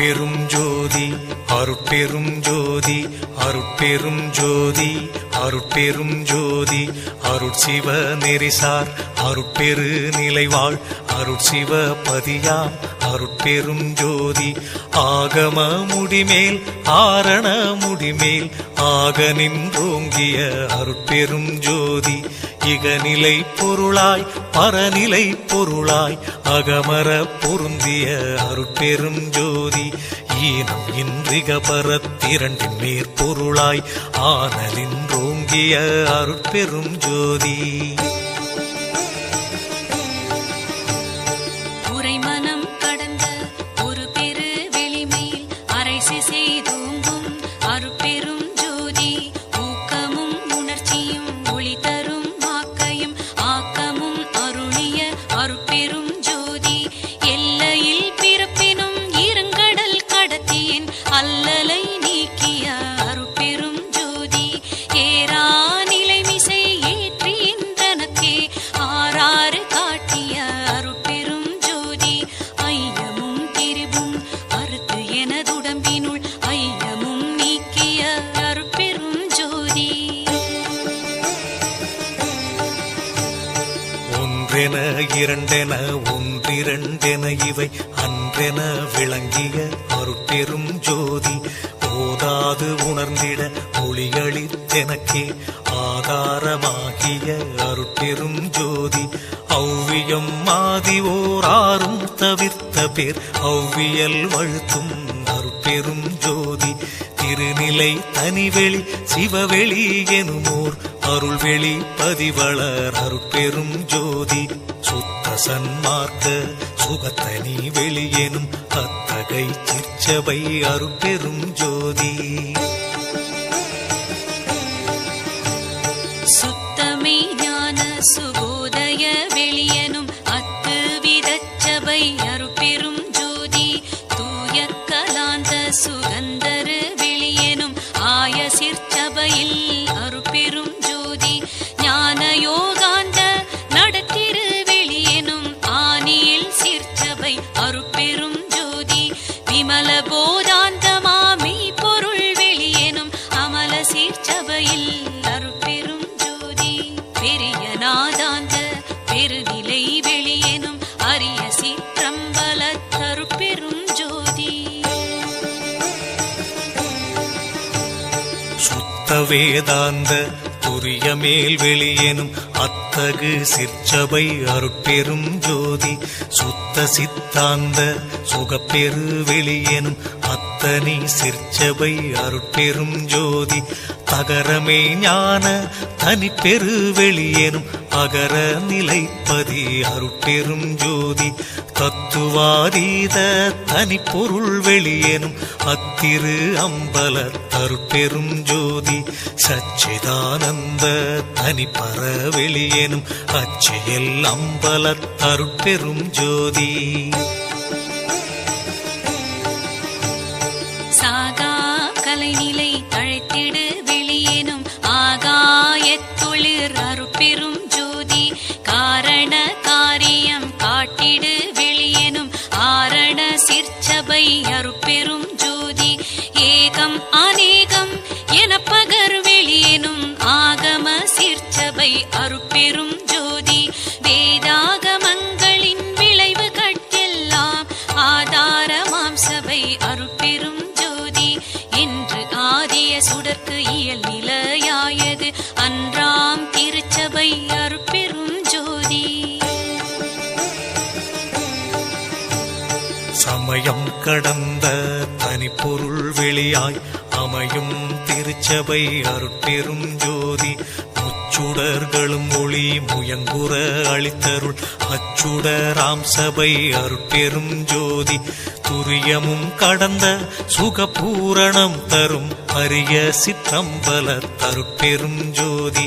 அருட்பெரும் ஜோதி அருட்பெரும் ஜோதி அருட்பெரும் ஜோதி அருட்பெரும் ஜோதி அருட்சிவ நெறிசார் அருட்பெரு நிலைவாழ் அருட்சிவ பதியாம் அருட்பெரும் ஜோதி ஆகம முடிமேல் ஆரண முடிமேல் ஆக நின்றோங்கிய அருட்பெரும் ஜோதி இகநிலை பொருளாய் பரநிலை பொருளாய் அகமர பொருந்திய அருட்பெரும் ஜோதி ஈனம் இன்றிக பரத்திரண்டின் மேற்பொருளாய் ஆனலின்றோங்கிய அருட்பெரும் ஜோதி உரைமனம் கடந்த ஒரு பெரு வெளிமேல் அரைசி செய்தோங்கும் அருட்பெரும் ஜோதி ஊக்கமும் உணர்ச்சியும் ஒளி தரும் ஆக்கையும் ஆக்கமும் அருளிய அருட்பெரும் ஜோதி எல்லையில் பிறப்பினும் இருங்கடல் கடத்தியின் அல்லலை நீக்கிய அருட்பெரும் ஜோதி ஏரா நிலைமிசை ஏற்றின்றனக்கே ஆறாறு காட்டிய அருட்பெரும் ஜோதி ஐயமும் திரிவும் அறுத்து எனதுடம்பினுள் ஐயமும் நீக்கிய அருட்பெரும் ஜோதி ஒன்றென இரண்டென ஒன்றிரண்டென இவை அன்றென விளங்கிய அருட்பெரும் ஜோதி ஓதாது உணர்ந்திட ஒளியளித்தெனக்கே ஆதாரமாகிய அருட்பெரும் ஜோதி ஔவியம் மாதி ஓராறும் தவிர்த்த பேர் ஔவியல் வழுத்தும் அருட்பெரும் ஜோதி திருநிலை தனிவெளி சிவவெளி எனுமோர் அருள்வெளி பதிவளர் அருட்பெரும் ஜோதி சுத்த சன்மார்க்க சுகத்தனி வெளியெனும் அத்தகை சிற்சபை அருட்பெரும் ஜோதி சுத்தமே ஞான சுபோதய வெளியனும் அத்து விதச்சபை அருட்பெரும் ஜோதி தூய கலாந்த சுகந்தரு வெளியனும் ஆய சிற்சபையில் அருட்பெரும் ஜோதி ஞான யோகாந்த நடத்திரு வெளியனும் ஆனியில் சிற்சபை அருட்பெரும் ஜோதி விமல போதாந்தமாமை பொருள் வெளியனும் அமல சிற்சபையில் அருட்பெரும் ஜோதி பெரிய நாதாந்த பெருநிலை வெளியனும் அரிய சிற்றம்பல அருட்பெரும் ஜோதி சுத்த வேதாந்த துரிய மேல் வெளியெனும் அத்தகு சிற்சபை அருட்பெரும் ஜோதி சுத்த சித்தாந்த சுகப்பெரு வெளியெனும் அத்தனி சிற்சபை அருட்பெரும் ஜோதி தகரமே ஞான தனிப்பெரு வெளியெனும் அகர நிலைப்பதி அருட்பெரும் ஜோதி தத்துவாதீத தனிப்பொருள் வெளியெனும் அத்திரு அம்பல அருட்பெரும் ஜோதி சச்சிதானந்த தனிப்பர வெளியெனும் அச்சியல் அம்பல அருட்பெரும் ஜோதி சாகா கலைநிலை தழைத்திடு வெளியேனும் ஆகாயத்தொழிற் அருட்பெரும் ஜோதி காரண காரியம் காட்டிடு வெளியேனும் ஆரண சிற்சபை அருட்பெரும் ஜோதி ஏகம் அநேகம் என பகர் வெளியேனும் ஆகம சிற்சபை அருட்பெரும் ஜோதி வேதாகமங்களின் விளைவு கட்டெல்லாம் ஆதாரமாம் சபை அருட்பெரும் ஜோதி என்று ஆதிய சுடர்க்கு இயல் நிலையாயது அன்றாம் திருச்சபை அருட்பெரும் ஜோதி சமயம் கடந்த தனிப்பொருள் வெளியாய் அமையும் திருச்சபை அருட்பெரும் ஜோதி முச்சுடர்களும் ஒளி முயங்குற அளித்தருள் அச்சுடராம் சபை அருட்பெரும் ஜோதி துரியமும் கடந்த சுகபூரணம் தரும் அரிய சிற்றம்பல அருட்பெரும் ஜோதி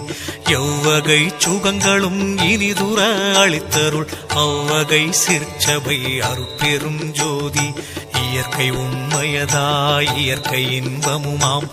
எவ்வகை சுகங்களும் இனிதுர அளித்தருள் அவ்வகை சிற்சபை அருட்பெரும் ஜோதி இயற்கை உண்மையதாய் இயற்கை இன்பமுமாம்